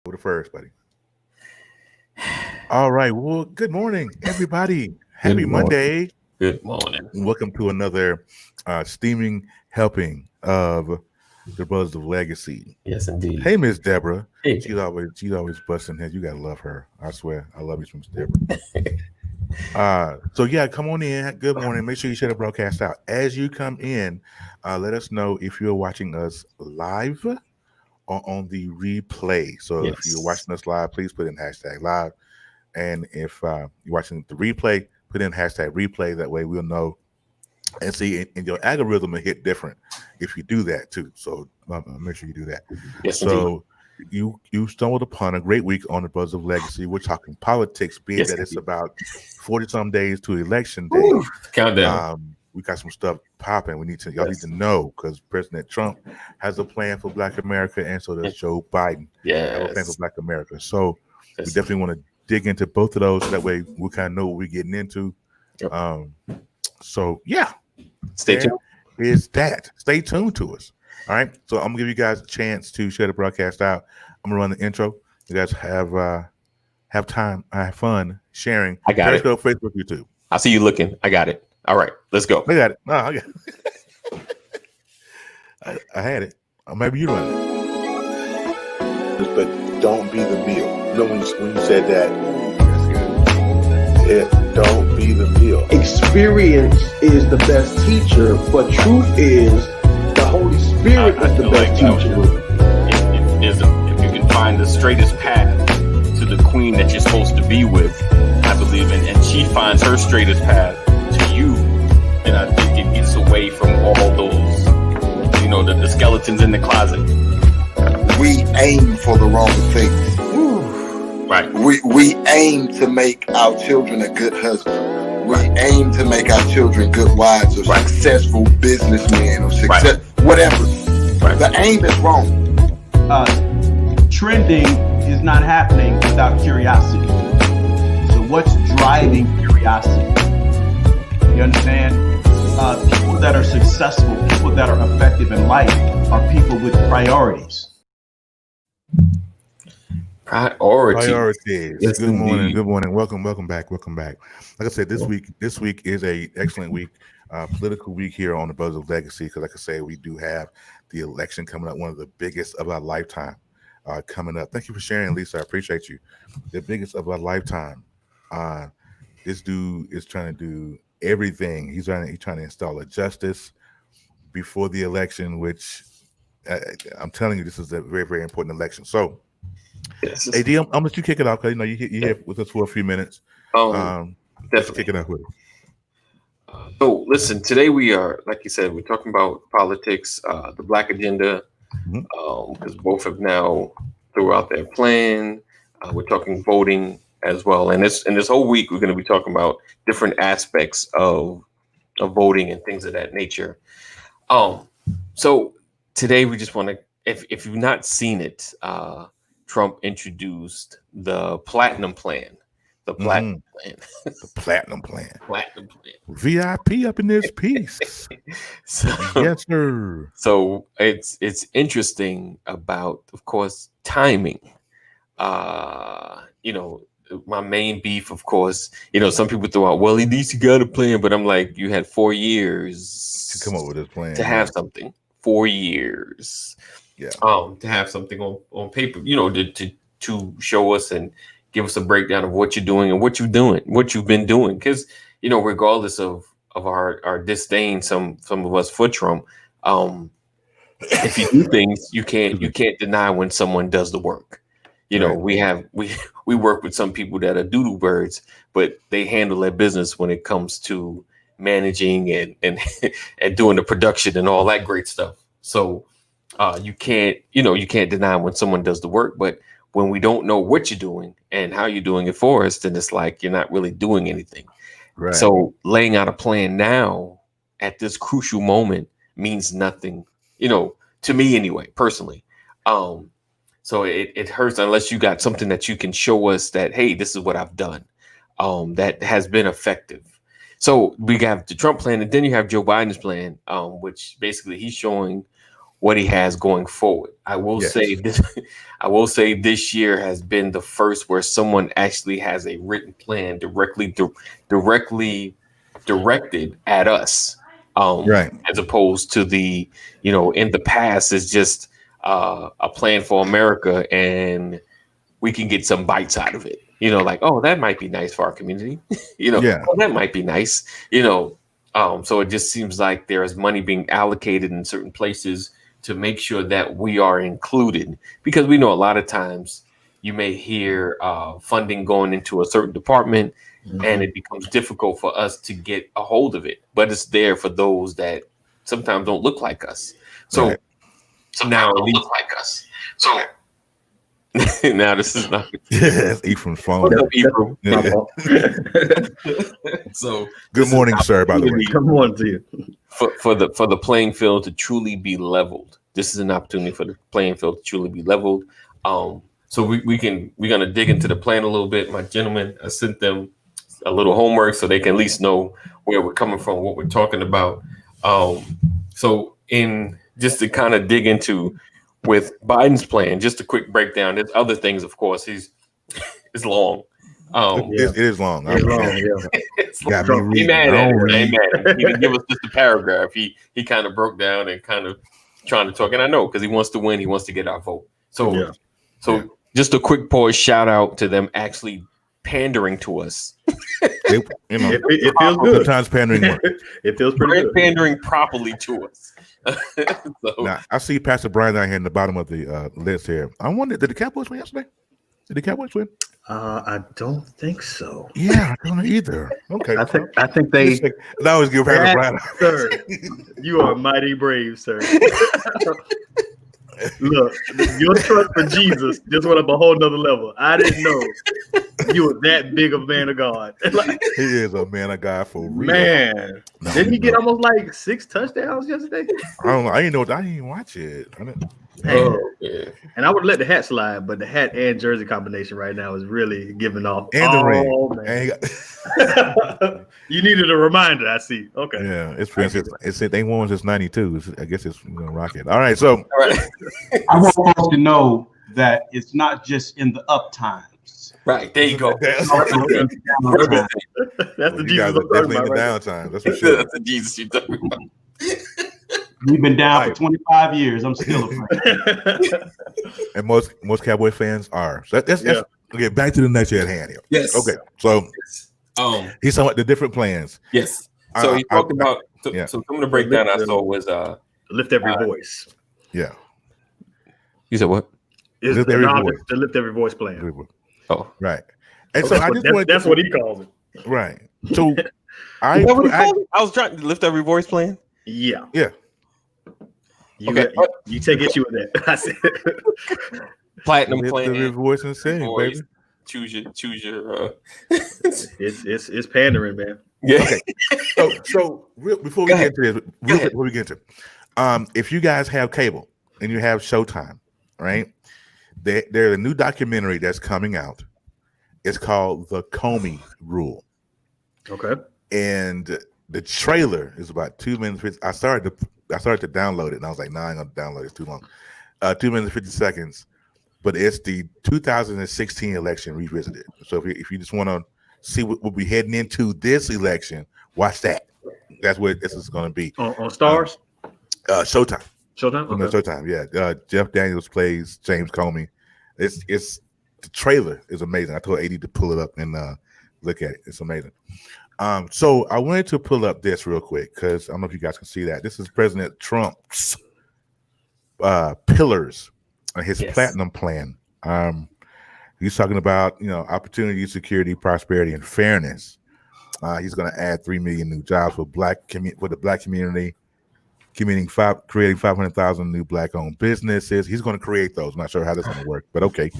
Go to first, buddy. All right. Well, good morning, everybody. Good Happy morning. Monday. Good morning. Welcome to another steaming helping of the Brothers of Legacy. Yes, indeed. Hey, Miss Deborah. Hey, She's always busting heads. You gotta love her. I swear, I love you, Miss Deborah. So yeah, come on in. Good morning. Make sure you share the broadcast out as you come in. Let us know if you're watching us live or on the replay. So if you're yes. watching us live, please put in hashtag live. And if you're watching the replay, put in hashtag replay. That way we'll know and see. And your algorithm will hit different if you do that too. So make sure you do that. Yes, indeed. So you stumbled upon a great week on the Brothers of Legacy. We're talking politics, being Yes, that it's indeed. about 40 some days to election day. Woo, countdown. We got some stuff popping. Y'all need to Yes. know because President Trump has a plan for Black America, and so does Joe Biden have a plan for Yes. Black America. So we Yes. definitely want to dig into both of those. So that way we kind of know what we're getting into. Yep. So yeah, Stay there tuned. is that. Stay tuned to us. All right. So I'm gonna give you guys a chance to share the broadcast out. I'm gonna run the intro. You guys have time, have fun sharing. I got it. Periscope, Facebook, YouTube. I see you looking. I got it. All right, let's go. I got it. No, I got it. I had it. Maybe you run it. But don't be the meal. You know when you said that, don't be the meal. Experience is the best teacher, but truth is the Holy Spirit I is the feel best like teacher. if you can find the straightest path to the queen that you're supposed to be with, I believe in, and she finds her straightest path to you, then I think it gets away from all those, the skeletons in the closet. We aim for the wrong things. Right. We aim to make our children a good husband. We aim to make our children good wives or successful businessmen or whatever. Right. The aim is wrong. Trending is not happening without curiosity. So what's driving curiosity? You understand? People that are successful, people that are effective in life are people with priorities. Priorities. Yes, Good morning. indeed. Good morning. Welcome back. Like I said, this week is a excellent week, political week here on the Brothers of Legacy. Because like I say, we do have the election coming up, one of the biggest of our lifetime coming up. Thank you for sharing, Lisa. I appreciate you. The biggest of our lifetime. This dude is trying to do everything. He's trying to install a justice before the election, which I'm telling you, this is a very, very important election. So. Yes. AD, I'm gonna let you kick it off because you're here with us for a few minutes. Let's kick it off with it. So listen, today we are, like you said, we're talking about politics, the Black agenda, because both have now threw out their plan. We're talking voting as well, and this whole week we're going to be talking about different aspects of voting and things of that nature. So today we just want to, if you've not seen it, Trump introduced the Platinum Plan. The Platinum Plan. The Platinum Plan. Platinum Plan. VIP up in this piece. Yes, sir. So it's interesting about, of course, timing. My main beef, of course, some people throw out, well, he needs to get a plan, but I'm like, you had 4 years to come up with this plan to have something. 4 years. Yeah. To have something on paper, to show us and give us a breakdown of what you're doing and what you've been doing. Because, regardless of our disdain, some of us for Trump, if you do things, you can't deny when someone does the work. Right. We work with some people that are doodle birds, but they handle their business when it comes to managing and doing the production and all that great stuff. So you can't deny when someone does the work, but when we don't know what you're doing and how you're doing it for us, then it's like you're not really doing anything. Right. So laying out a plan now at this crucial moment means nothing, to me anyway, personally. So it hurts unless you got something that you can show us that, hey, this is what I've done that has been effective. So we have the Trump plan, and then you have Joe Biden's plan, which basically he's showing what he has going forward. I will say this year has been the first where someone actually has a written plan directly directed at us. Right. As opposed to the, in the past is just a plan for America, and we can get some bites out of it. Like, oh, that might be nice for our community. Yeah. Oh, that might be nice. So it just seems like there is money being allocated in certain places to make sure that we are included, because we know a lot of times you may hear funding going into a certain department, and it becomes difficult for us to get a hold of it, but it's there for those that sometimes don't look like us. So Right. now at least like us. So now this is not That's Ephraim's phone. What's up, Ephraim? Yeah. So Good morning, sir, by the way. Come on to you. for the playing field to truly be leveled. This is an opportunity for the playing field to truly be leveled. So we're gonna dig into the plan a little bit. My gentlemen, I sent them a little homework so they can at least know where we're coming from, what we're talking about. So in just to kind of dig into with Biden's plan, just a quick breakdown. There's other things, of course. It's long. It is long. It's long, yeah. It's Got long. me He reading. mad I at don't it. I ain't read. mad at him. He didn't give us just a paragraph. He kind of broke down and kind of trying to talk. And I know, because he wants to win. He wants to get our vote. So, just a quick pause shout out to them actually pandering to us. It feels good. Sometimes pandering works. It feels pretty good. Pandering properly to us. So, Now, I see Pastor Brian down here in the bottom of the list here. I wonder, did the Cowboys win yesterday? Did the Cowboys win? I don't think so. Yeah, I don't know either. Okay. I think they. I always give Pastor Brian. Sir, you are mighty brave, sir. Look, your trust for Jesus just went up a whole nother level. I didn't know you were that big of a man of God. He is a man of God for real. Man, No, didn't he get no. almost like 6 touchdowns yesterday? I don't know. I didn't know. I didn't even watch it. Man. yeah. And I would let the hat slide, but the hat and jersey combination right now is really giving off. And the ring. Man. And he got, You needed a reminder, I see. Okay. yeah, it's they won since '92. I guess it's gonna rock it. All right, so All right. I want folks to know that it's not just in the up times. Right. There you go. that's That's the you Jesus guys I'm are talking definitely in about, the right? downtime. That's for sure. That's the Jesus you're talking about. We've been down Right. for 25 years. I'm still afraid. And most Cowboy fans are. So that's okay. Back to the next year at hand here. Yes. Okay, so he's talking about the different plans. Yes. So he talked about. So some of the breakdown I saw was. Lift every voice. Yeah. You said what? Is Lift the every knowledge voice. to lift every voice plan. Oh, Right. And so I just wanted That's what he calls it. right. So is that what he called it? I was trying to lift every voice plan. Yeah. Yeah. You take issue with that. I said Platinum lift plan. every voice and sing, voice. baby. Choose your. it's pandering, man. Yeah. Okay. So before we get into this, before we get into, if you guys have cable and you have Showtime, right? There's a new documentary that's coming out. It's called The Comey Rule. Okay. And the trailer is about 2 minutes. I started to download it, and I was like, "No, I ain't gonna download it. It's too long." 2 minutes 50 seconds, but it's the 2016 election revisited. So if you just want to see what we'll be heading into this election, watch that. That's what this is going to be On Stars? Showtime. Showtime? Okay. Showtime. Yeah. Jeff Daniels plays James Comey. It's the trailer is amazing. I told AD to pull it up and look at it. It's amazing. So I wanted to pull up this real quick because I don't know if you guys can see that. This is President Trump's pillars on his platinum plan. He's talking about opportunity, security, prosperity, and fairness. He's going to add 3 million new jobs for the black community, creating 500,000 new black-owned businesses. He's going to create those. I'm not sure how that's going to work, but okay.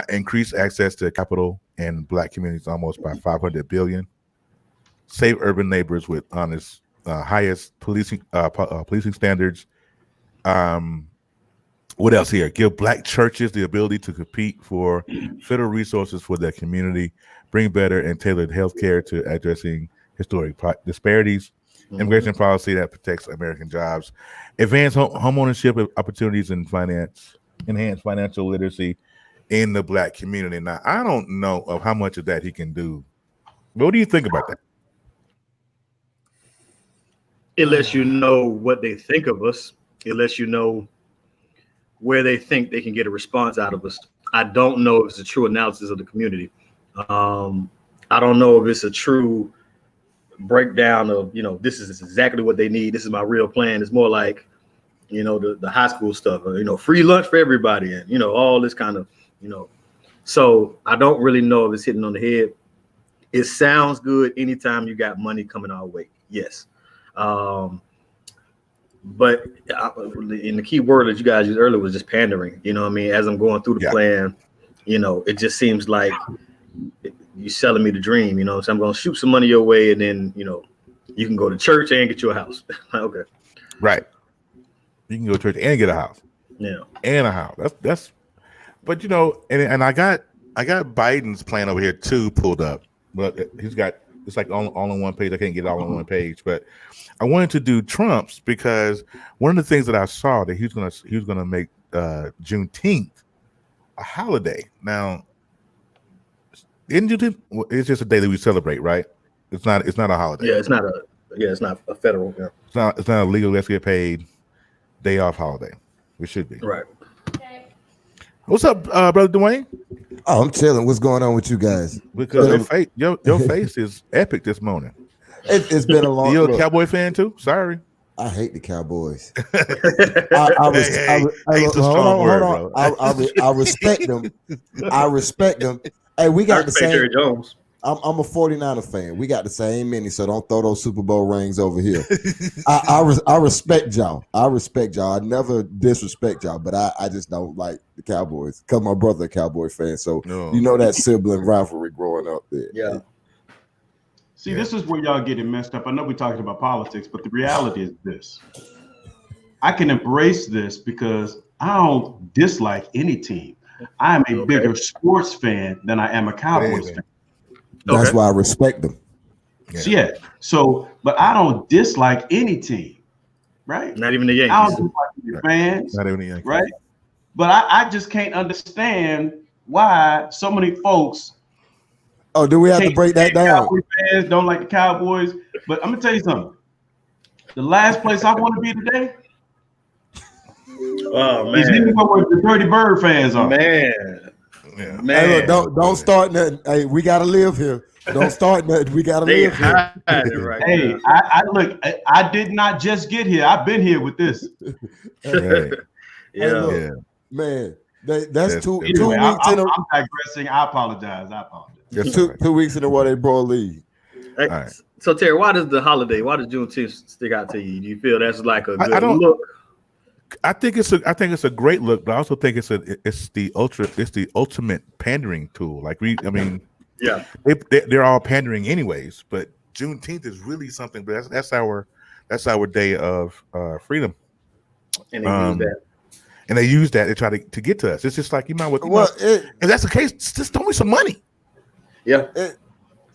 Increase access to capital in black communities almost by 500 billion. Save urban neighbors with honest, highest policing standards. What else here? Give black churches the ability to compete for federal resources for their community. Bring better and tailored health care to addressing historic disparities. immigration policy that protects American jobs, advance home ownership opportunities and enhance financial literacy in the Black community. Now, I don't know of how much of that he can do. What do you think about that? It lets you know what they think of us. It lets you know where they think they can get a response out of us. I don't know if it's a true analysis of the community. I don't know if it's a true breakdown of, this is exactly what they need. This is my real plan. It's more like, the high school stuff, free lunch for everybody and, all this kind of, So I don't really know if it's hitting on the head. It sounds good anytime you got money coming our way. Yes. But in the key word that you guys used earlier was just pandering. You know what I mean? As I'm going through the plan, it just seems like you're selling me the dream, so I'm going to shoot some money your way and then, you can go to church and get you a house. Okay. Right. You can go to church and get a house. Yeah. And a house. That's but and I got Biden's plan over here too pulled up. But it's like all on one page. I can't get it all on one page, but I wanted to do Trump's because one of the things that I saw that he was gonna make Juneteenth a holiday. Now, in Juneteenth, it's just a day that we celebrate, right? It's not a holiday. Yeah, it's not a federal. Yeah. It's not a legal. Let's get paid day off holiday. It should be. Right. What's up, brother Dwayne? Oh, I'm chilling. What's going on with you guys? Because your face is epic this morning. It's been a long. You a Cowboy fan too? Sorry. I hate the Cowboys. Hold on. I respect them. I respect them. Hey, we got the same. Jerry Jones. I'm a 49er fan. We got the same many, so don't throw those Super Bowl rings over here. I respect y'all. I never disrespect y'all, but I just don't like the Cowboys because my brother a Cowboy fan. So that sibling rivalry growing up there. Yeah. See, this is where y'all getting messed up. I know we're talking about politics, but the reality is this. I can embrace this because I don't dislike any team. I am a bigger sports fan than I am a Cowboys fan. That's why I respect them. Yeah. So, but I don't dislike any team, right? Not even the Yankees. I don't dislike the fans. Not even the Yankees. Right? But I just can't understand why so many folks. Oh, do we have to break that down? Cowboy fans don't like the Cowboys. But I'm going to tell you something. The last place I want to be today is anywhere where the Dirty Bird fans are. Man. Yeah. Man. Hey, look, don't start nothing. Hey, we gotta live here. Don't start nothing. We gotta live here. Right hey, I look. I did not just get here. I've been here with this. Right. Hey, look, Yeah. Man, that's two Anyway, weeks in a I'm digressing. I apologize. Yes, two weeks in a row they brought lead. Hey, right. So Terry, why does Juneteenth stick out to you? Do you feel that's like a good look? I think it's a great look, but I also think it's the ultimate pandering tool. Like they're all pandering anyways, but Juneteenth is really something. But that's our day of freedom. And they use that. And they use that to try to get to us. It's just like if that's the case, just throw me some money. Yeah,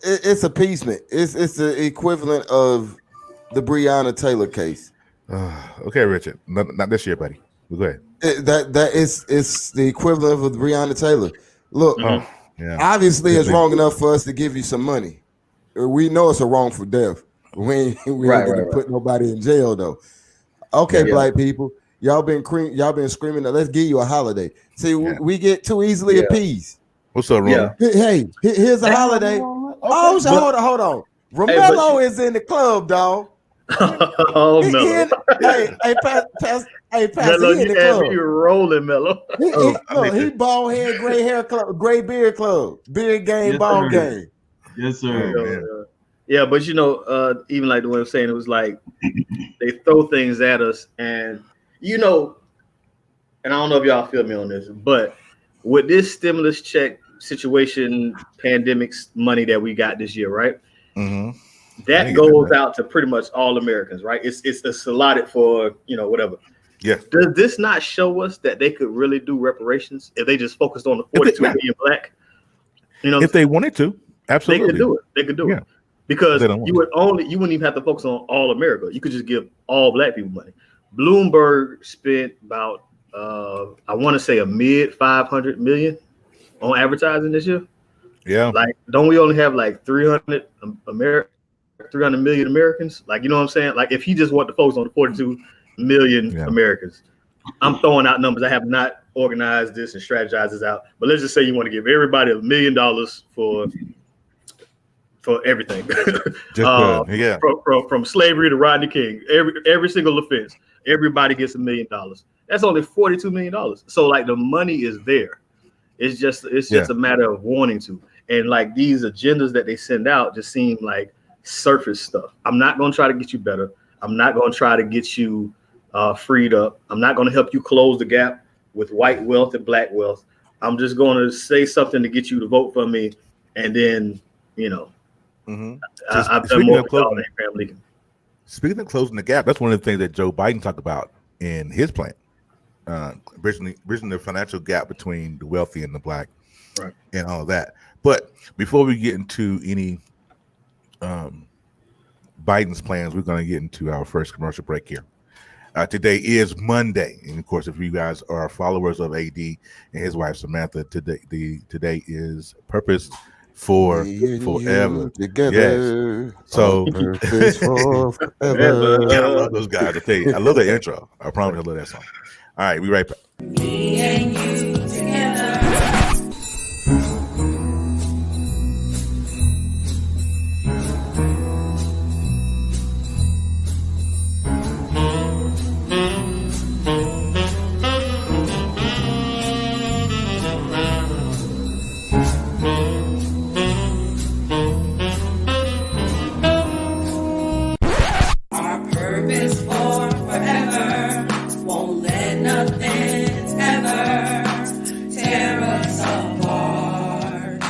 it's appeasement. It's the equivalent of the Breonna Taylor case. Okay, Richard. Not this year, buddy. Go ahead. It's the equivalent of Breonna Taylor. Look, obviously it's wrong enough for us to give you some money. We know it's a wrongful death. We ain't gonna put nobody in jail though. Okay, Black people, y'all been screaming that let's give you a holiday. See, we get too easily appeased. What's up, Ron? Hey, here's a holiday. Oh, hold on. Romello is in the club, dog. Oh no! Pastor, Mello, he in the club. You rolling, Mello. He bald head, gray hair club, gray beard club, beard game, ball game. Yes, sir. Yeah, but even like the way I'm saying, it was like they throw things at us, and and I don't know if y'all feel me on this, but with this stimulus check situation, pandemics money that we got this year, right? Mm-hmm. That goes out to pretty much all Americans, right? It's allotted for whatever. Yeah. Does this not show us that they could really do reparations if they just focused on the 42 million Black? If they wanted to, absolutely, they could do it. because you wouldn't even have to focus on all America. You could just give all black people money. Bloomberg spent about I want to say a mid 500 million on advertising this year. Yeah. Like, don't we only have like 300 million Americans? Like, you know what I'm saying? Like, if he just wanted to focus on the 42 million Americans, I'm throwing out numbers. I have not organized this and strategized this out, but let's just say you want to give everybody $1 million for everything. From slavery to Rodney King, every single offense, everybody gets $1 million. That's only $42 million. So like the money is there. It's just a matter of wanting to. And like these agendas that they send out just seem like surface stuff. I'm not going to try to get you better. I'm not going to try to get you freed up. I'm not going to help you close the gap with white wealth and black wealth. I'm just going to say something to get you to vote for me. And then, you know, I've done more with y'all than Abraham Lincoln. Speaking of closing the gap, that's one of the things that Joe Biden talked about in his plan. Bridging the financial gap between the wealthy and the black, right, and all of that. But before we get into any Biden's plans, we're going to get into our first commercial break here. Today is Monday, and of course, if you guys are followers of AD and his wife Samantha, today is Purpose for Forever. Together. Yes. So Purpose for forever. I love those guys. I tell you, I love that intro. I promise I love that song. All right, we right back. Me and you together. Our purpose for forever won't let nothing ever tear us apart.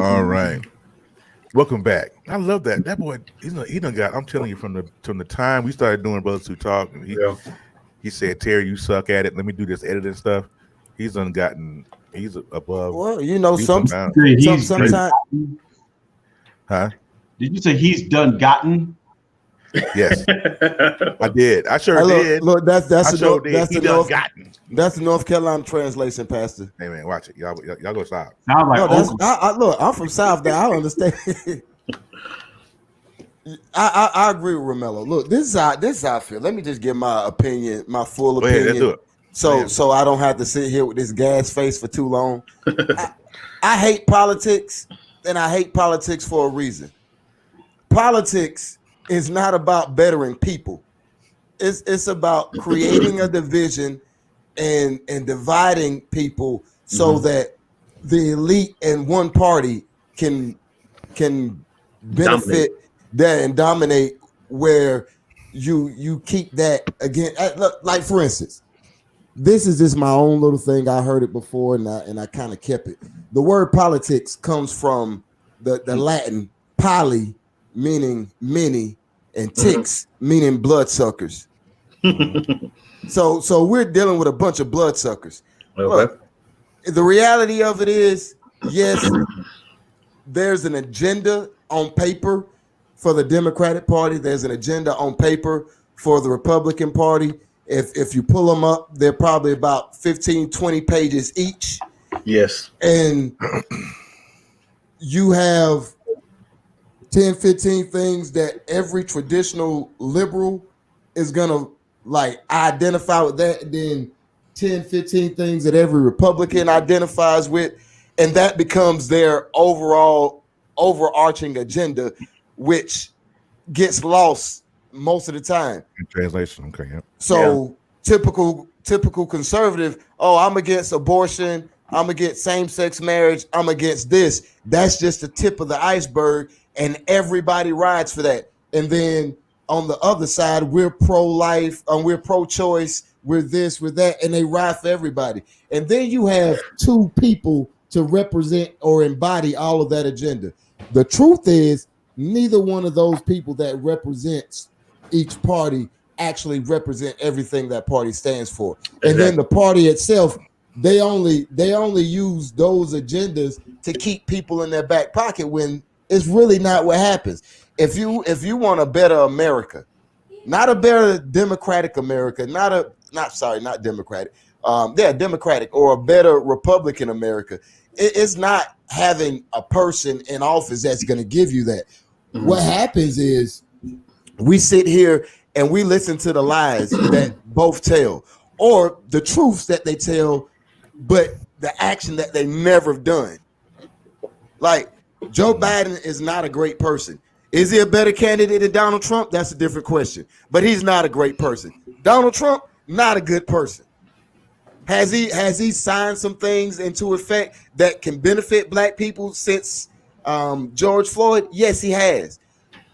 All right, welcome back. I love that. That boy, he done got. I'm telling you, from the time we started doing Brothers Who Talk, he said, "Terry, you suck at it. Let me do this editing stuff." He's gotten. He's above. Well, you know, sometimes. Huh? Did you say he's done gotten? Yes, I did. I sure did. Look, that's gotten. That's the North Carolina translation, Pastor. Hey man, watch it. Y'all go stop. Sound like look, I'm from South. That I understand. I agree with Romello. Look, this is how I feel. Let me just give my opinion, my full opinion. Let's do it. So I don't have to sit here with this gas face for too long. I hate politics, and I hate politics for a reason. Politics is not about bettering people. It's about creating a division and dividing people so that the elite and one party can benefit that and dominate, where you keep that again. Like for instance, this is just my own little thing. I heard it before and I kind of kept it. The word politics comes from the Latin poly, meaning many, and ticks, meaning bloodsuckers. So we're dealing with a bunch of bloodsuckers. Okay. Look, the reality of it is, yes, there's an agenda on paper for the Democratic Party. There's an agenda on paper for the Republican Party. If you pull them up, they're probably about 15, 20 pages each. Yes. And you have 10, 15 things that every traditional liberal is going to like identify with that. Then 10, 15 things that every Republican identifies with. And that becomes their overall overarching agenda, which gets lost most of the time. In translation, okay. Yep. So typical conservative, I'm against abortion, I'm against same-sex marriage, I'm against this. That's just the tip of the iceberg, and everybody rides for that. And then on the other side, we're pro-life, we're pro-choice, we're this, we're that, and they ride for everybody. And then you have two people to represent or embody all of that agenda. The truth is, neither one of those people that represents each party actually represent everything that party stands for. And then the party itself they only use those agendas to keep people in their back pocket when it's really not what happens. If you want a better America, not a better democratic America, not democratic, democratic, or a better Republican America, it's not having a person in office that's going to give you that. Mm-hmm. What happens is we sit here and we listen to the lies that both tell, or the truths that they tell, but the action that they never done. Like, Joe Biden is not a great person. Is he a better candidate than Donald Trump? That's a different question. But he's not a great person. Donald Trump, not a good person. Has he signed some things into effect that can benefit black people since George Floyd? Yes, he has.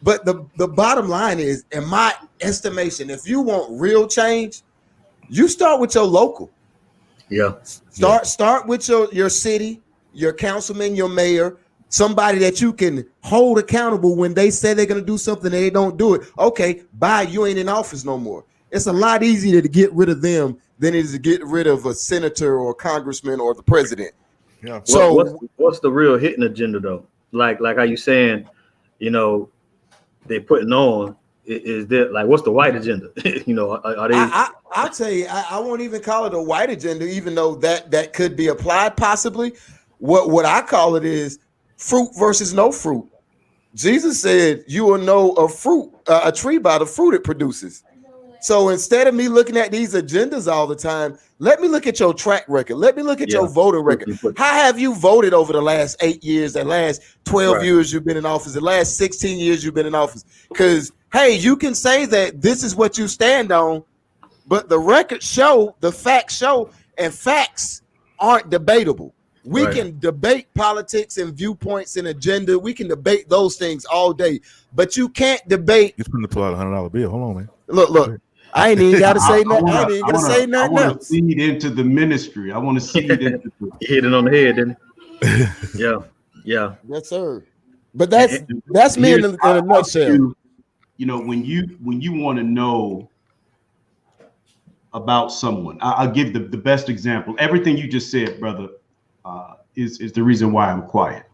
But the bottom line is, in my estimation, if you want real change, you start with your local. Yeah. Start with your city, your councilman, your mayor, somebody that you can hold accountable when they say they're going to do something and they don't do it. Okay, bye, you ain't in office no more. It's a lot easier to get rid of them than it is to get rid of a senator or a congressman or the president. Yeah. So what's the real hidden agenda though? Like how you saying, they putting on is there, like, what's the white agenda? Are they? I'll tell you, I won't even call it a white agenda, even though that could be applied possibly. What I call it is fruit versus no fruit. Jesus said, "You will know a tree by the fruit it produces." So instead of me looking at these agendas all the time, let me look at your track record. Let me look at your voter record. How have you voted over the last 8 years, the last 12 years you've been in office, the last 16 years you've been in office? Because, hey, you can say that this is what you stand on, but the records show, the facts show, and facts aren't debatable. We can debate politics and viewpoints and agenda. We can debate those things all day, but you can't debate. You're going to pull out $100 bill. Hold on, man. Look. I ain't even got to say nothing. I ain't even got to say nothing else. I want to seed into the ministry. I want to seed into hit it on the head, didn't it? Yeah. Yes, sir. But that's me in a nutshell. When you want to know about someone, I'll give the best example. Everything you just said, brother, is the reason why I'm quiet.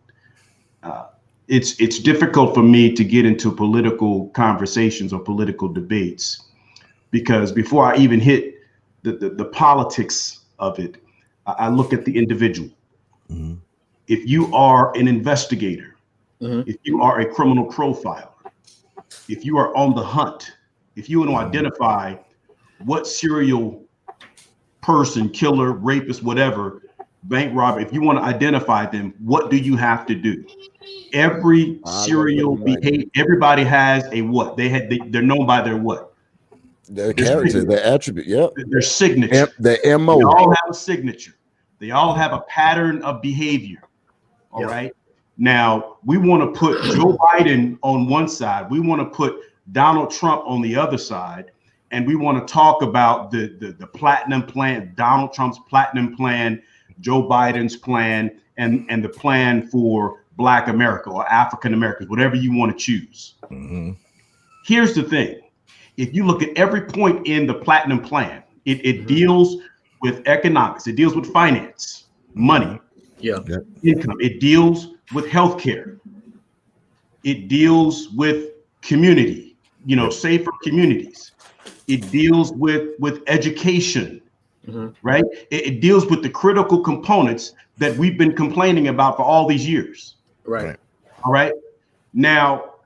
It's difficult for me to get into political conversations or political debates, because before I even hit the politics of it, I look at the individual. Mm-hmm. If you are an investigator, if you are a criminal profiler, if you are on the hunt, if you want to identify what serial person, killer, rapist, whatever, bank robber, if you want to identify them, what do you have to do? Every serial behavior, everybody has a what? They're known by their what? Their character, their attribute, their signature, their MO. They all have a signature. They all have a pattern of behavior. All right. Now we want to put Joe Biden on one side. We want to put Donald Trump on the other side, and we want to talk about the platinum plan, Donald Trump's platinum plan, Joe Biden's plan, and the plan for Black America or African Americans, whatever you want to choose. Mm-hmm. Here's the thing. If you look at every point in the platinum plan, it deals with economics. It deals with finance, money, income. It deals with healthcare. It deals with community, safer communities. It deals with education, right? It deals with the critical components that we've been complaining about for all these years. Right. All right. Now,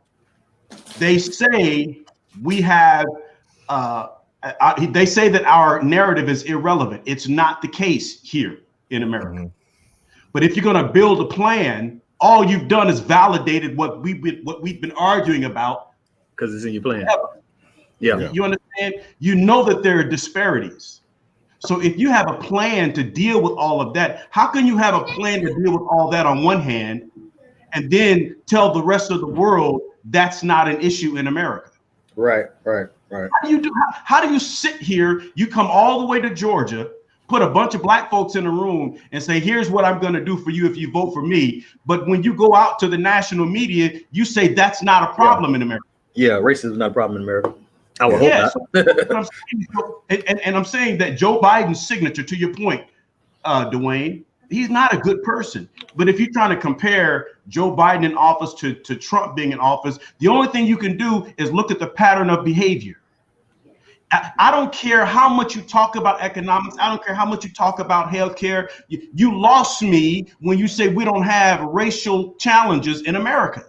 they say we have, they say that our narrative is irrelevant. It's not the case here in America. Mm-hmm. But if you're going to build a plan, all you've done is validated what we've been arguing about. Because it's in your plan. Yeah. You understand? You know that there are disparities. So if you have a plan to deal with all of that, how can you have a plan to deal with all that on one hand and then tell the rest of the world that's not an issue in America? Right. How do you sit here? You come all the way to Georgia, put a bunch of black folks in a room and say, here's what I'm going to do for you if you vote for me. But when you go out to the national media, you say that's not a problem in America. Yeah, racism is not a problem in America. I would hope not. And I'm saying that Joe Biden's signature, to your point, Dwayne. He's not a good person. But if you're trying to compare Joe Biden in office to Trump being in office, the only thing you can do is look at the pattern of behavior. I don't care how much you talk about economics. I don't care how much you talk about healthcare. You lost me when you say we don't have racial challenges in America.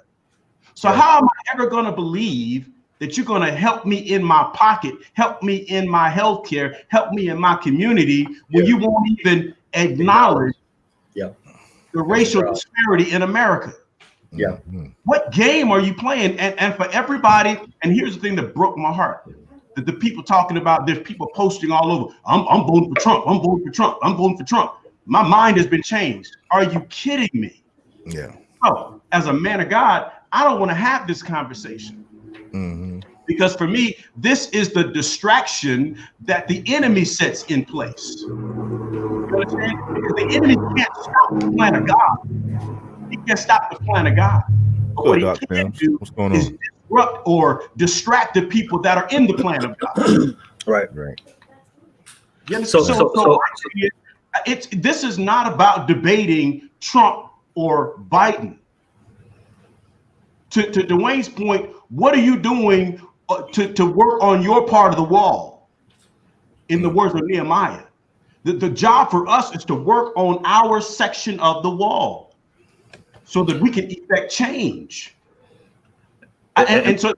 So how am I ever going to believe that you're going to help me in my pocket, help me in my healthcare, help me in my community when you won't even acknowledge the racial disparity in America? Yeah. What game are you playing? And for everybody, and here's the thing that broke my heart. The people talking about, there's people posting all over. I'm voting for Trump. I'm voting for Trump. I'm voting for Trump. My mind has been changed. Are you kidding me? Yeah. So, as a man of God, I don't want to have this conversation. Because for me, this is the distraction that the enemy sets in place. You understand? Because the enemy can't stop the plan of God. He can't stop the plan of God. But what he can do is disrupt or distract the people that are in the plan of God. Right. You understand? This is not about debating Trump or Biden. To Dwayne's point, what are you doing to work on your part of the wall? In the words of Nehemiah, the job for us is to work on our section of the wall so that we can effect change. And so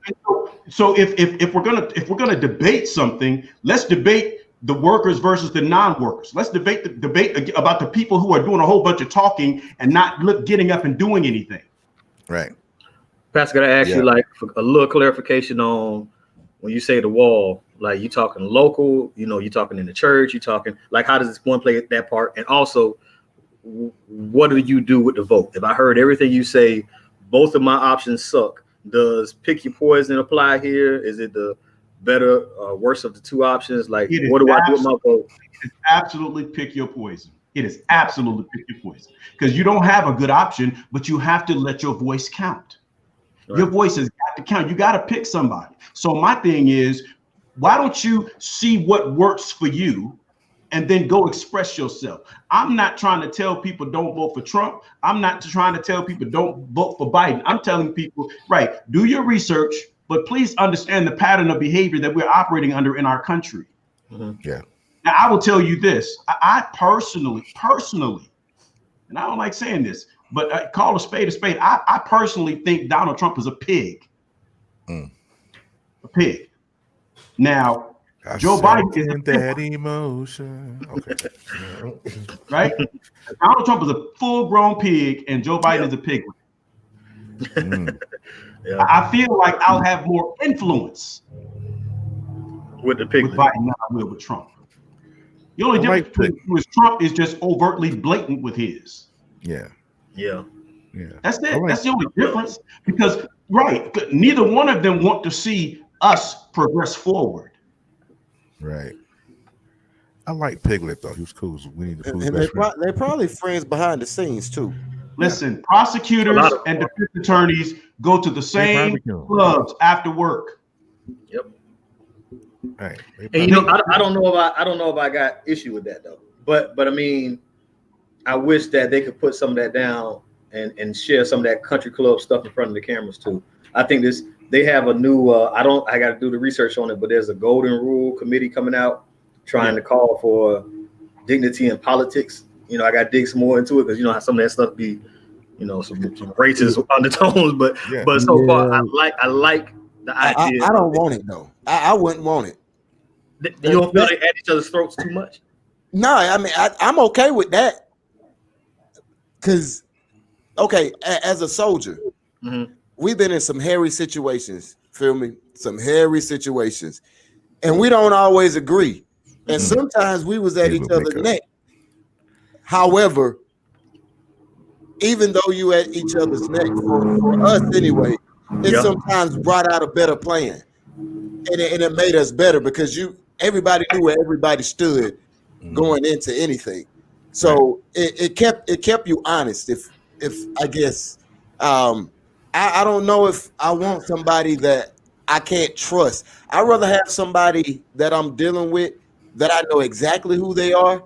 if we're gonna debate something, let's debate the workers versus the non-workers. Let's debate about the people who are doing a whole bunch of talking and not getting up and doing anything. Right. Pastor, gotta ask you like a little clarification on when you say the wall. Like, you talking local, you talking in the church, you talking like, how does this one play that part? And also, what do you do with the vote? If I heard everything you say, both of my options suck. Does pick your poison apply here? Is it the better or worse of the two options? Like, what do I do with my vote? It's absolutely pick your poison. It is absolutely pick your poison, because you don't have a good option, but you have to let your voice count. Right. Your voice has got to count. You got to pick somebody. So my thing is, why don't you see what works for you and then go express yourself? I'm not trying to tell people don't vote for Trump. I'm not trying to tell people don't vote for Biden. I'm telling people, right, do your research, but please understand the pattern of behavior that we're operating under in our country. Yeah. Now, I will tell you this. I personally, and I don't like saying this, but call a spade a spade. I personally think Donald Trump is a pig. A pig. Now, Joe Biden is that emotion. Okay. Right? Donald Trump is a full-grown pig, and Joe Biden is a pig. I feel like I'll have more influence with the pig with Biden than I will with Trump. The only difference between you is Trump is just overtly blatant with his. Yeah. That's it. That's the only difference. Because neither one of them want to see us progress forward. Right. I like Piglet though. He was cool. We need to and they're probably friends behind the scenes too. Listen, prosecutors and defense attorneys go to the same clubs after work. Yep. Right. And I don't know if I got issue with that though. But I mean, I wish that they could put some of that down and share some of that country club stuff in front of the cameras too. I think they have a new I got to do the research on it, but there's a golden rule committee coming out trying to call for dignity in politics. I got to dig some more into it, because how some of that stuff be, some racist undertones. But so far, I like the idea. I don't want it though. I wouldn't want it. You don't feel they at each other's throats too much? No, I mean I'm okay with that. Because, as a soldier, we've been in some hairy situations. Feel me? Some hairy situations, and we don't always agree. And sometimes we was at each other's neck. However, even though you at each other's neck, for us anyway, it sometimes brought out a better plan, and it made us better, because everybody knew where everybody stood going into anything. So it kept you honest. If I guess I don't know if I want somebody that I can't trust. I'd rather have somebody that I'm dealing with that I know exactly who they are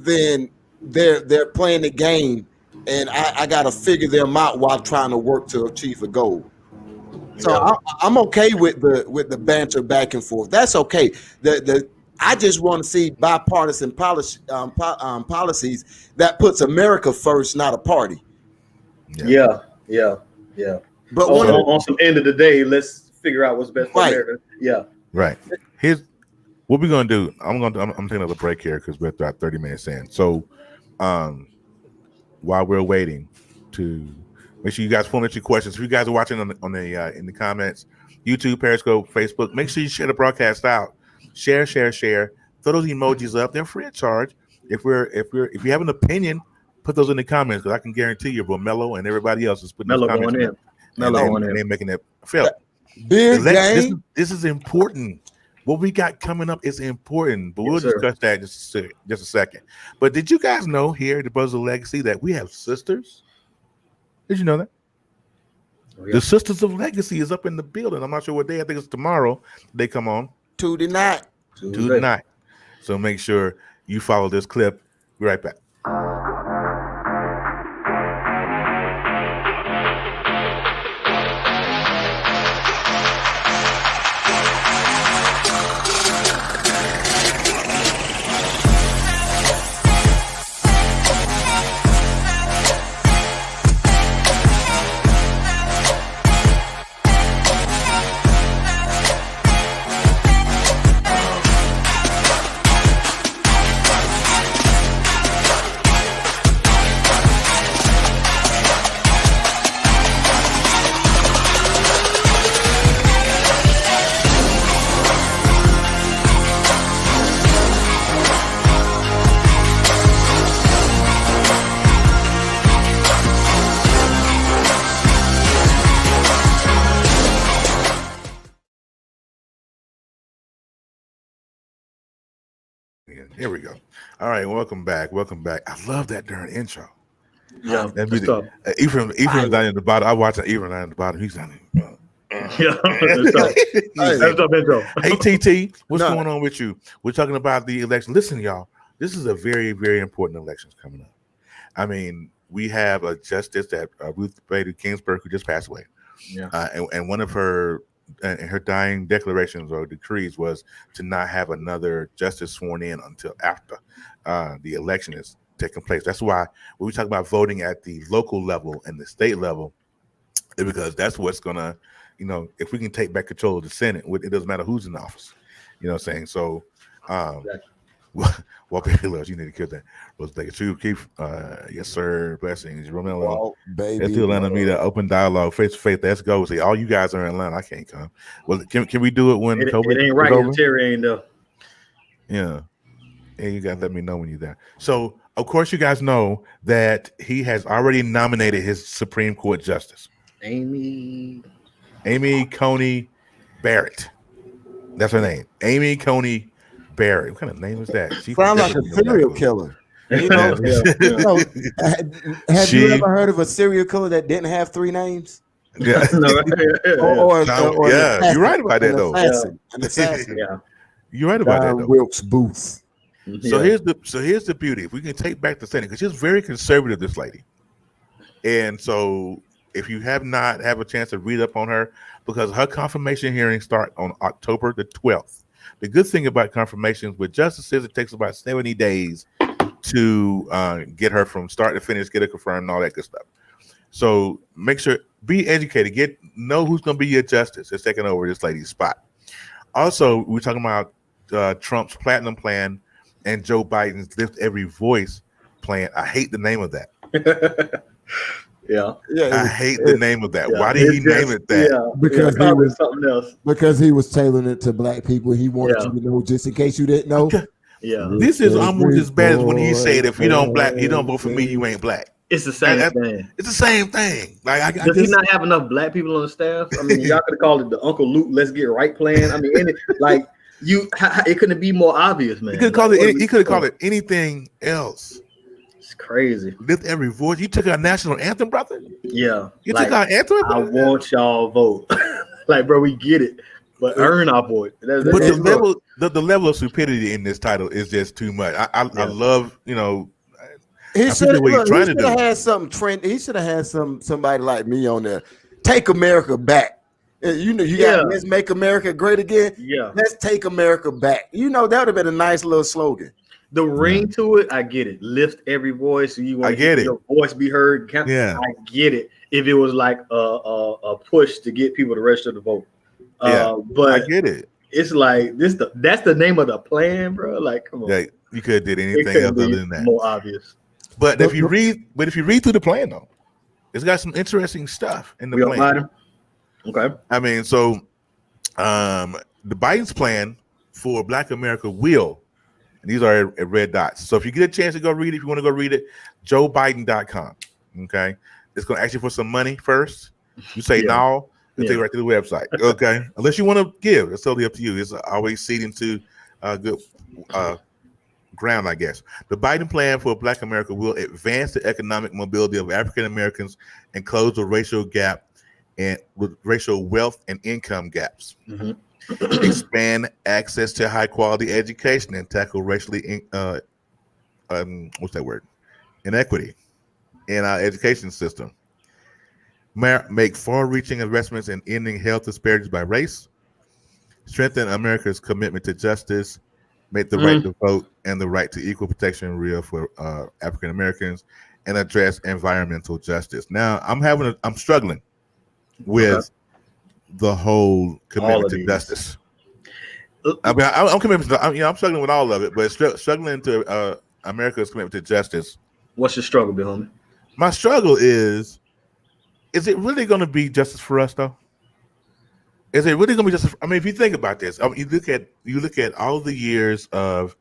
then they're playing the game, and I got to figure them out while trying to work to achieve a goal. So I'm okay with the banter back and forth. That's okay. I just want to see bipartisan policies that puts America first, not a party. Yeah. But on some end of the day, let's figure out what's best for America. Yeah. Right. Here's what we're gonna do. I'm taking another break here because we're about 30 minutes in. So, while we're waiting to make sure you guys formulate your questions. If you guys are watching on the in the comments, YouTube, Periscope, Facebook, make sure you share the broadcast out. Share. Throw those emojis up. They're free of charge. If you have an opinion, put those in the comments because I can guarantee you, Romello and everybody else is putting those comments in. And they're making it felt. This is important. What we got coming up is important, but we'll discuss that just a second. But did you guys know here at the Brothers of Legacy that we have sisters? Did you know that? Oh, yeah. The Sisters of Legacy is up in the building. I'm not sure what day. I think it's tomorrow. They come on Tuesday night. So make sure you follow this clip. Be right back. Here we go. All right, welcome back. I love that darn intro. Yeah, that music. Ephraim's down in the bottom. I watch Ephraim down in the bottom. He's down there. That's up intro. Hey, TT, what's going on with you? We're talking about the election. Listen, y'all, this is a very, very important election coming up. I mean, we have a justice that Ruth Bader Ginsburg, who just passed away. Yeah. And one of her dying declarations or decrees was to not have another justice sworn in until after the election is taking place. That's why when we talk about voting at the local level and the state level, because that's what's gonna, if we can take back control of the Senate, it doesn't matter who's in office. You know what I'm saying? So, well, baby loves, you need to kill that. Rose Baker, True Keith, yes, sir. Blessings, Romello, baby. Let's do Atlanta meet open dialogue, face to face. Let's go. See, all you guys are in Atlanta. I can't come. Well, can we do it when COVID? It ain't right. If Terry ain't there. Yeah, you gotta let me know when you're there. So, of course, you guys know that he has already nominated his Supreme Court justice, Amy Coney Barrett. That's her name, Amy Coney Barrett. What kind of name is that? She sounds like a serial killer. Have you ever heard of a serial killer that didn't have three names? Yeah. Yeah, you're right about that though. An assassin. Yeah. You're right about that though. Wilkes Booth. So here's the beauty. If we can take back the Senate, because she's very conservative, this lady. And so if you have not have a chance to read up on her, because her confirmation hearings start on October the 12th. The good thing about confirmations with justices, it takes about 70 days to get her from start to finish, get her confirmed, and all that good stuff. So make sure, be educated, know who's going to be your justice that's taking over this lady's spot. Also, we're talking about Trump's Platinum Plan and Joe Biden's Lift Every Voice plan. I hate the name of that. I hate the name of that. Yeah. Why did he name it that? Because he was something else. Because he was tailoring it to black people. He wanted you to know, just in case you didn't know. Yeah, this is almost as bad as when he said, "If you don't vote for me, you ain't black." It's the same thing. It's the same thing. Like, does he not have enough black people on the staff? I mean, y'all could have called it the Uncle Luke Let's Get Right plan. I mean, it couldn't be more obvious, man. He could have called it anything else. It's crazy. Lift Every Voice. You took our national anthem, brother. Yeah, you took our anthem. I want y'all vote. Like, bro, we get it, but earn our vote. But the the level of stupidity in this title is just too much. I love, He I should appreciate what he's trying to do. have had something trend. He should have had somebody like me on there. Take America back. You got let's make America great again. Yeah. Let's take America back. That would have been a nice little slogan. The ring to it, I get it. Lift every voice. You want your voice be heard. Yeah. I get it. If it was like a push to get people to register to vote. But I get it. It's like that's the name of the plan, bro. Like, come on. Yeah, you could have did anything else other than that. More obvious. But if you read through the plan though, it's got some interesting stuff in the plan. Okay. I mean, so the Biden's plan for Black America will, and these are at red dots. So if you get a chance to go read it, if you want to go read it, joebiden.com. Okay. It's going to ask you for some money first. You say no, it'll take you right to the website. Okay. Unless you want to give, it's totally up to you. It's always seeding to good ground, I guess. The Biden plan for Black America will advance the economic mobility of African Americans and close the racial gap and with racial wealth and income gaps. Mm-hmm. Expand access to high quality education and tackle racially inequity in our education system. Make far-reaching investments in ending health disparities by race. Strengthen America's commitment to justice. Make the right to vote and the right to equal protection real for African Americans, and address environmental justice. Now, I'm struggling with the whole commitment to justice. I mean, I'm committed to, I'm struggling with all of it, but struggling to America's commitment to justice. What's your struggle, Bill Homie? My struggle is it really going to be justice for us though? Is it really going to be justice? I mean, if you think about this, you look at all the years of,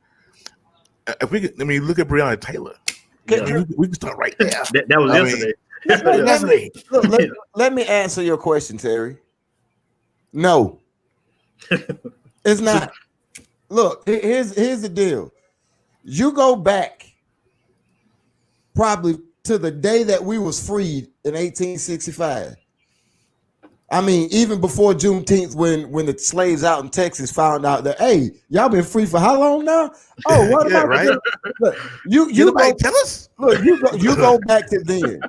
look at Breonna Taylor. Yeah. We can start right there. That was yesterday. Let me answer your question, Terry. No, it's not. Look, here's the deal. You go back probably to the day that we was freed in 1865. I mean, even before Juneteenth, when the slaves out in Texas found out that, hey, y'all been free for how long now? Oh, what about right? Look, you go, tell us? Look, you go back to then.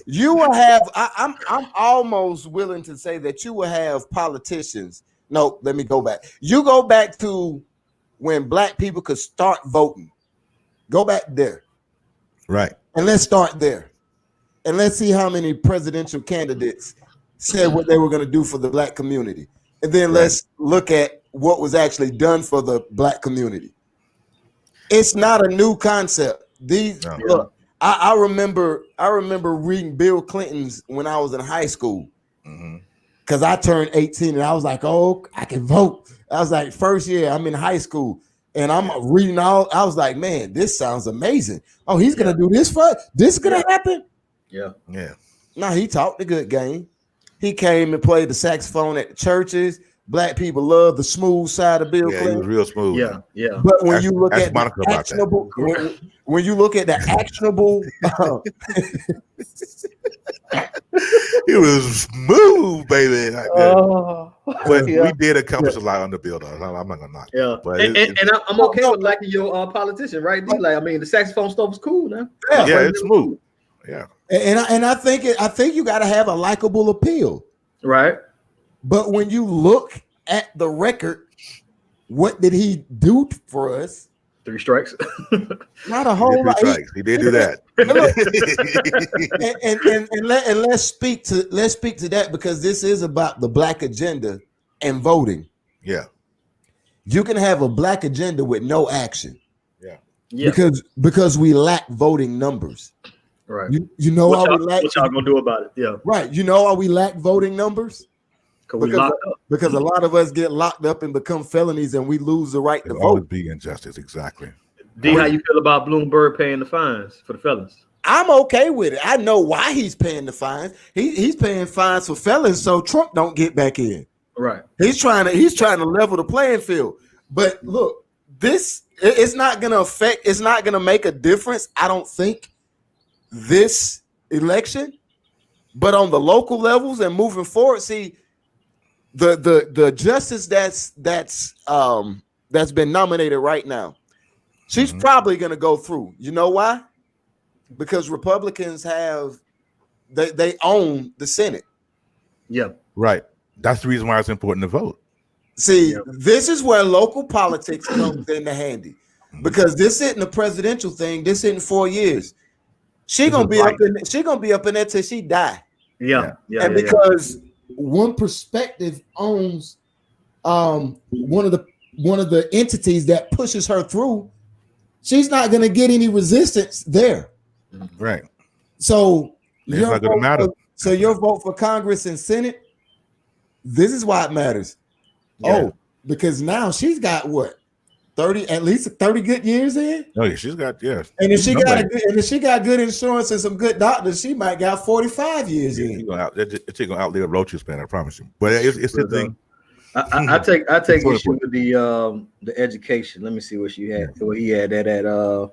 You will have. I'm almost willing to say that you will have politicians. No, let me go back. You go back to when Black people could start voting. Go back there. Right. And let's start there. And let's see how many presidential candidates said what they were going to do for the Black community. And then let's look at what was actually done for the Black community. It's not a new concept. Look, I remember reading Bill Clinton's when I was in high school. Because I turned 18 and I was like, oh, I can vote. I was like, first year, I'm in high school. And I'm reading all, I was like, man, this sounds amazing. Oh, he's going to do this for this is going to happen? Yeah. No, he talked a good game. He came and played the saxophone at the churches. Black people love the smooth side of Bill Clinton. He was real smooth. Yeah. But when you look at the actionable, when you look at the actionable, he was smooth, baby. But we did accomplish a lot on the bill, though. I'm not gonna knock. Yeah, but and I'm okay with liking your politician, right? Like, I mean, the saxophone stuff was cool, man. Yeah, it's smooth. Yeah, and I think you got to have a likable appeal, right? But when you look at the record, what did he do for us? 3 strikes. Not a whole lot. He did do that. and let's speak to that, because this is about the Black agenda and voting. Yeah. You can have a Black agenda with no action. Yeah. Because we lack voting numbers. Right. You know what we lack. What y'all gonna do about it? Yeah. Right. You know why we lack voting numbers? Because a lot of us get locked up and become felonies, and we lose the right to vote. Always be injustice, exactly. D, how you feel about Bloomberg paying the fines for the felons? I'm okay with it. I know why he's paying the fines. He's paying fines for felons so Trump don't get back in. Right. He's trying to level the playing field. But look, it's not gonna affect. It's not gonna make a difference, I don't think, this election. But on the local levels and moving forward, see. the justice that's been nominated right now, she's probably going to go through. You know why? Because Republicans they own the Senate. Yep. Right. That's the reason why it's important to vote. See, this is where local politics comes into handy, because this isn't a presidential thing. This isn't 4 years. She gonna be up in there till she die. And because one perspective owns one of the entities that pushes her through, she's not gonna get any resistance there. Right. So it's not gonna matter. So your vote for Congress and Senate, this is why it matters. Oh, because now she's got what, 30, at least 30 good years in. Oh yeah, she's got And if she got good insurance and some good doctors, she might got 45 years in. It's gonna outlive Roach's span, I promise you. But it's the thing. I take issue with the education. Let me see what he had that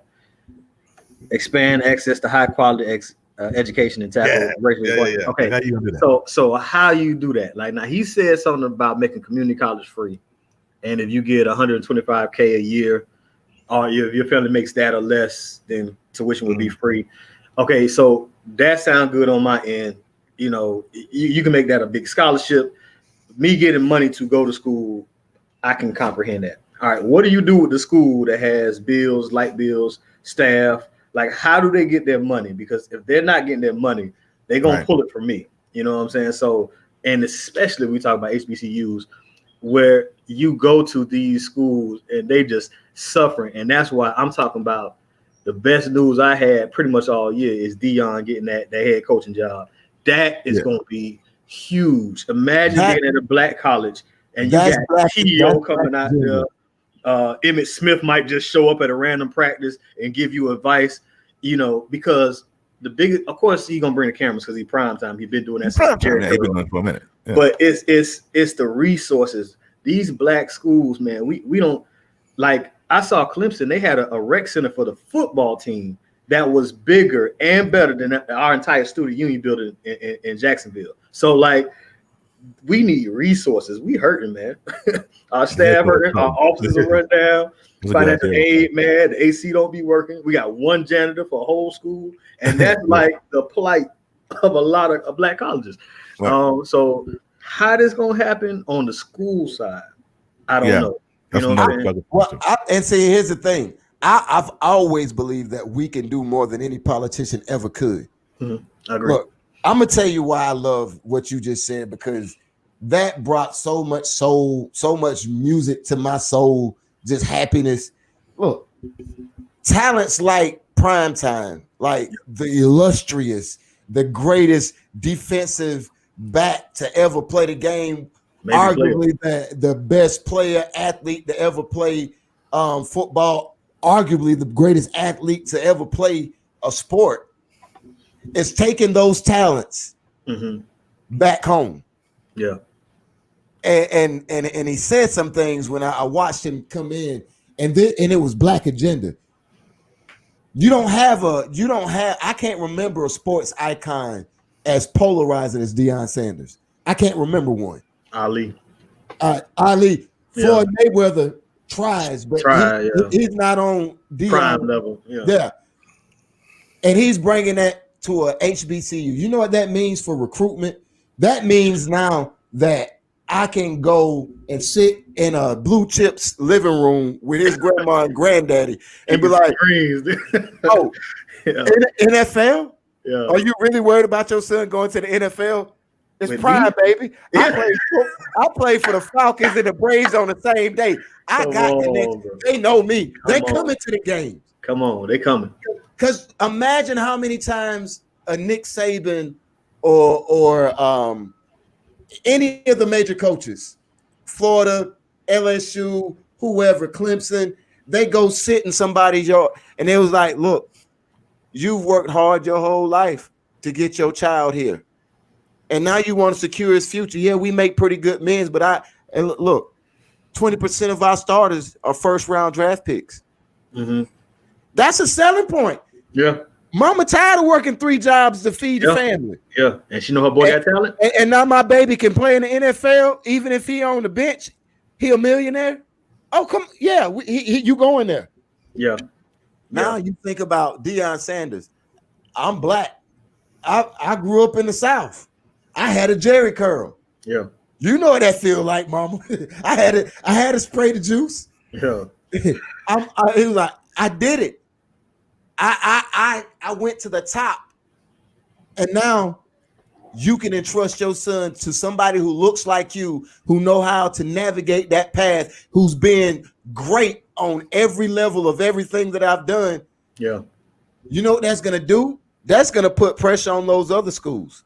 expand access to high quality education and tackle racial equality. Okay, how you gonna do that? So how you do that? Like, now he said something about making community college free, and if you get $125K a year, or if your family makes that or less, then tuition would be free. Okay, so that sounds good on my end. You know, you can make that a big scholarship. Me getting money to go to school, I can comprehend that. All right, what do you do with the school that has bills, light bills, staff? Like, how do they get their money? Because if they're not getting their money, they're going to pull it from me. You know what I'm saying? So, and especially we talk about HBCUs, where you go to these schools and they just suffering. And that's why I'm talking about the best news I had pretty much all year is Dion getting that head coaching job. That is going to be huge. Imagine being at a black college and you got T.O. coming out there. Emmett Smith might just show up at a random practice and give you advice, you know, because the biggest, of course, he's gonna bring the cameras because he's prime time. He's been doing that since he's been doing it for a minute. Yeah. But it's the resources. These black schools, man, we don't like. I saw Clemson. They had a rec center for the football team that was bigger and better than our entire student union building in Jacksonville. So like, we need resources. We hurting, man. Our staff hurting. Our offices are run down. Financial aid, man. The AC don't be working. We got one janitor for a whole school, and that's like the plight of a lot of black colleges. Right. So how this gonna happen on the school side? I don't know. You know what I'm saying? And see, here's the thing. I've always believed that we can do more than any politician ever could. I agree. Look, I'm gonna tell you why I love what you just said, because that brought so much soul, so much music to my soul, just happiness. Look, talents like Primetime, like the illustrious, the greatest defensive back to ever play the game, arguably the best player athlete to ever play football, arguably the greatest athlete to ever play a sport. It's taking those talents back home. Yeah. And he said some things when I watched him come in, and it was Black Agenda. I can't remember a sports icon as polarizing as Deion Sanders. I can't remember one. Ali. Floyd Mayweather tries, but he's not on Deion prime level. Yeah. And he's bringing that to a HBCU. You know what that means for recruitment? That means now that I can go and sit in a Blue Chips living room with his grandma and granddaddy and be like, "Oh, NFL? Yeah. Are you really worried about your son going to the NFL? It's prime, baby. I played for the Falcons and the Braves on the same day. I got the next. They know me. They coming to the games. Come on, they coming. Because imagine how many times a Nick Saban or any of the major coaches, Florida, LSU, whoever, Clemson, they go sit in somebody's yard and it was like, look, you've worked hard your whole life to get your child here. And now you want to secure his future. Yeah, we make pretty good men, but look, 20% of our starters are first round draft picks. That's a selling point. Yeah. Mama tired of working 3 jobs to feed the family. Yeah, and she know her boy got talent. And now my baby can play in the NFL, even if he on the bench. He a millionaire. Oh, come, yeah, you going there? Yeah. Now you think about Deion Sanders. I'm black. I grew up in the South. I had a Jerry curl. Yeah. You know what that feel like, mama. I had to spray the juice. Yeah. It was like, I did it. I went to the top. And now you can entrust your son to somebody who looks like you, who know how to navigate that path, who's been great on every level of everything that I've done. Yeah. You know what that's going to do? That's going to put pressure on those other schools.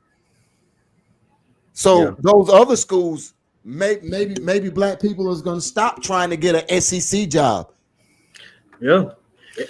So those other schools, maybe black people is going to stop trying to get an SEC job. Yeah.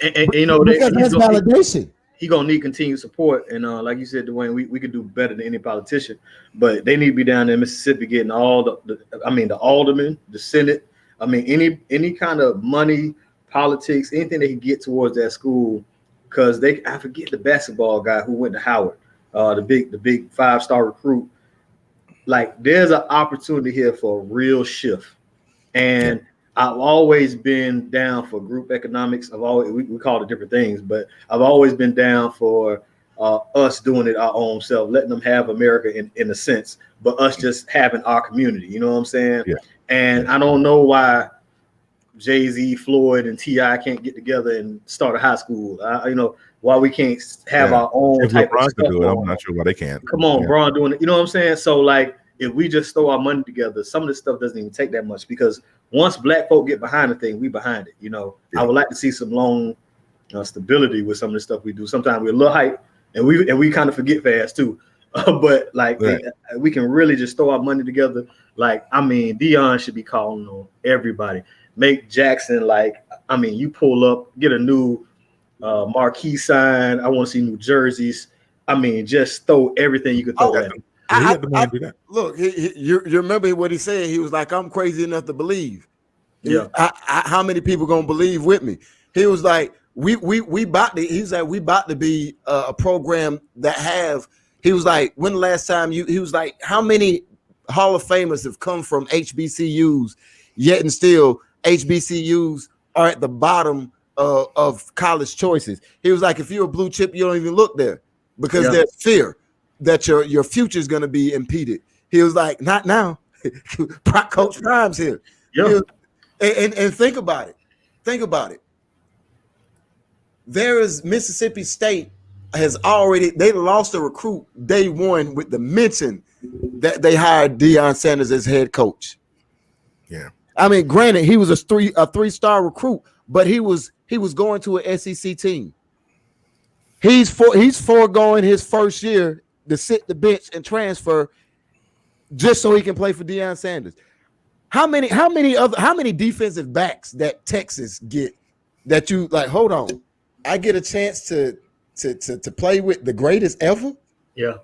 And you know, because that's validation. He gonna need continued support, and like you said, Dwayne, we could do better than any politician, but they need to be down there in Mississippi getting all the aldermen, the Senate, any kind of money, politics, anything they can get towards that school, because I forget the basketball guy who went to Howard, the big 5-star recruit. Like, there's an opportunity here for a real shift, and I've always been down for group economics. We call it different things, but I've always been down for us doing it our own self, letting them have America in a sense, but us just having our community. You know what I'm saying? Yeah. And I don't know why Jay-Z, Floyd, and T.I. can't get together and start a high school. Why we can't have our own type of stuff. I'm not sure why they can't. Come on, Braun doing it. You know what I'm saying? So, like, if we just throw our money together, some of this stuff doesn't even take that much, because once black folk get behind the thing, we behind it. I would like to see some long stability with some of the stuff we do. Sometimes we're a little hype, and we kind of forget fast too. But like, we can really just throw our money together. Like, Deion should be calling on everybody. Make Jackson, you pull up, get a new marquee sign. I want to see new jerseys. Just throw everything you could throw at him. Look, you remember what he said? He was like, "I'm crazy enough to believe." Yeah. How many people gonna believe with me? He was like, "We about to." He's like, "We about to be a program that have." He was like, "When the last time you?" He was like, "How many Hall of Famers have come from HBCUs? Yet and still, HBCUs are at the bottom of college choices." He was like, "If you're a blue chip, you don't even look there because there's fear that your future is going to be impeded." He was like, "Not now." Coach Prime's here. Yeah. And think about it. Think about it. There is Mississippi State they lost a recruit day one with the mention that they hired Deion Sanders as head coach. Yeah. Granted, he was a 3-star recruit, but he was going to an SEC team. He's foregoing his first year to sit the bench and transfer just so he can play for Deion Sanders. How many defensive backs that Texas get that you like? Hold on, I get a chance to play with the greatest ever. Yeah.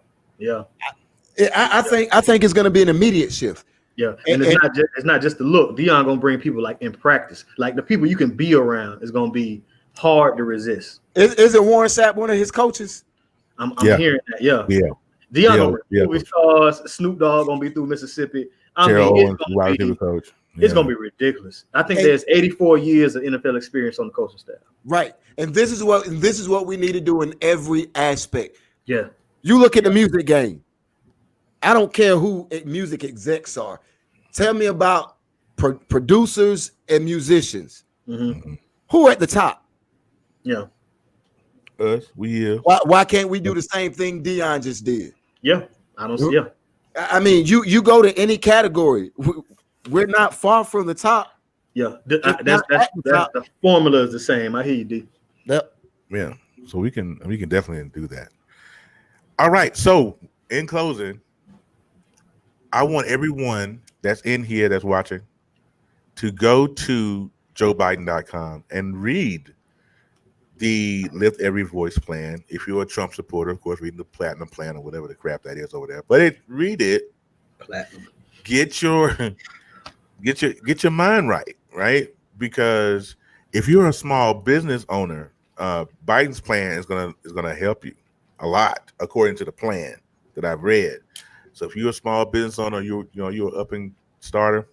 I think it's going to be an immediate shift. Yeah, and it's not just the look. Deion gonna bring people like in practice, like the people you can be around is gonna be hard to resist. Is it Warren Sapp one of his coaches? I'm hearing that. Yeah. Deion gonna bring his cars. Snoop Dogg gonna be through Mississippi. It's gonna be ridiculous. I think there's 84 years of NFL experience on the coaching staff. Right, and this is what we need to do in every aspect. Yeah, you look at the music game. I don't care who music execs are. Tell me about producers and musicians. Mm-hmm. Who are at the top? Yeah, us. Why can't we do the same thing Deion just did? Yeah, I don't see. Yeah, you go to any category. We're not far from the top. Yeah, the formula is the same. I hear you, D. Yep. Yeah, so we can definitely do that. All right. So in closing, I want everyone that's in here that's watching to go to joebiden.com and read the Lift Every Voice plan. If you're a Trump supporter, of course, reading the Platinum plan or whatever the crap that is over there. But read it. Platinum. Get your mind right? Because if you're a small business owner Biden's plan is gonna help you a lot, according to the plan that I've read. So if you're a small business owner, you're an up and starter,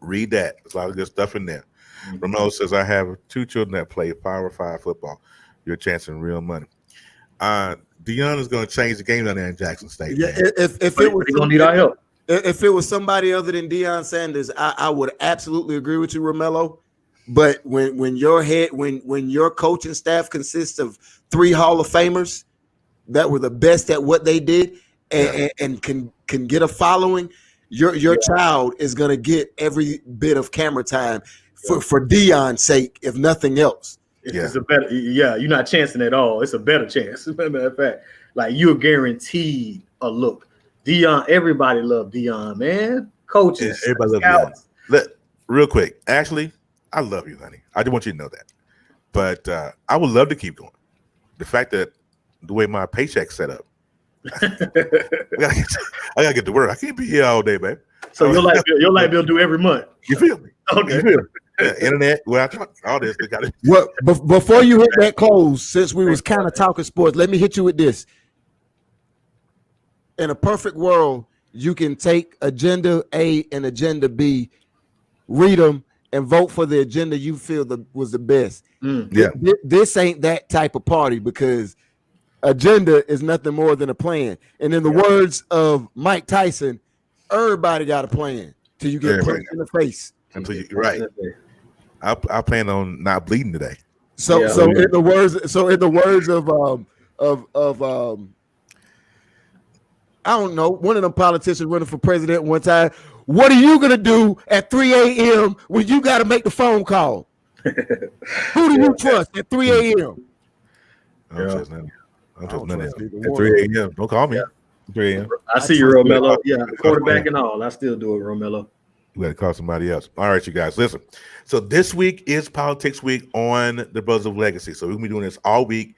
read that. There's a lot of good stuff in there. Romelo says, I have 2 children that play Power 5 football. You're chancing real money. Deion is going to change the game down there in Jackson State. Yeah, man. if it was gonna need our help. If it was somebody other than Deion Sanders, I would absolutely agree with you, Romelo. But when your coaching staff consists of 3 Hall of Famers that were the best at what they did and can get a following, your child is gonna get every bit of camera time for Deion's sake, if nothing else. It's a better, you're not chancing at all. It's a better chance. As a matter of fact, like you're guaranteed a look. Deion, everybody loved Deion, man. Coaches, everybody loves Deion. Real quick, Ashley, I love you, honey. I just want you to know that. But I would love to keep going. The fact that the way my paycheck's set up, I gotta get to work. I can't be here all day, babe. So your light bill due every month. You feel me? Okay. You feel me? Yeah, internet, all this. Well, before you hit that close, since we was kind of talking sports, let me hit you with this. In a perfect world, you can take agenda A and agenda B, read them, and vote for the agenda you feel was the best. Yeah. This ain't that type of party because agenda is nothing more than a plan. And in the words of Mike Tyson, everybody got a plan till you get punched in the face. Until you're right. I plan on not bleeding today. So in the words of I don't know, one of them politicians running for president one time. What are you gonna do at 3 a.m. when you got to make the phone call? Who do you trust at 3 a.m.? I don't trust none of them. At 3 a.m. Don't call me. Yeah. 3 a.m. I see you, Romelo. Yeah, quarterback and all. I still do it, Romelo. We got to call somebody else. All right, you guys, listen. So this week is Politics Week on the Brothers of Legacy. So we're going to be doing this all week.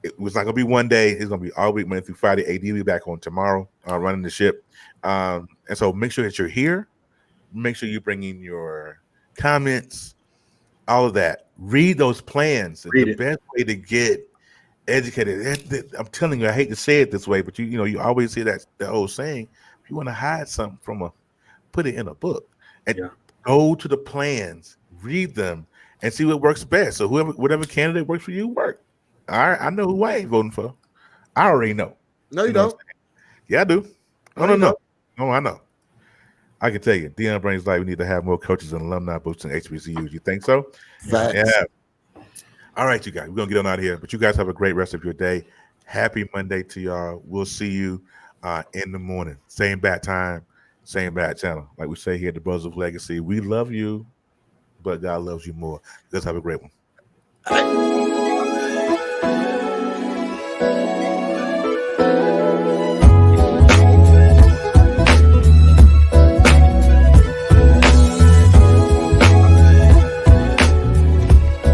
It's not going to be one day. It's going to be all week, Monday through Friday. AD will be back on tomorrow running the ship. And so make sure that you're here. Make sure you bring in your comments, all of that. Read those plans. The best way to get educated. I'm telling you, I hate to say it this way, but you always hear that old saying, if you want to hide something put it in a book. And go to the plans, read them, and see what works best. So whatever candidate works for you, work. All right, I know who I ain't voting for. I already know. No, you don't. Yeah, I do. No, I know. I can tell you, Deion brings life. We need to have more coaches and alumni boosting HBCUs. You think so? Facts. Yeah. All right, you guys. We're gonna get on out of here. But you guys have a great rest of your day. Happy Monday to y'all. We'll see you in the morning. Same bat time. Same bad channel. Like we say here at the Brothers of Legacy, we love you, but God loves you more. Let's have a great one.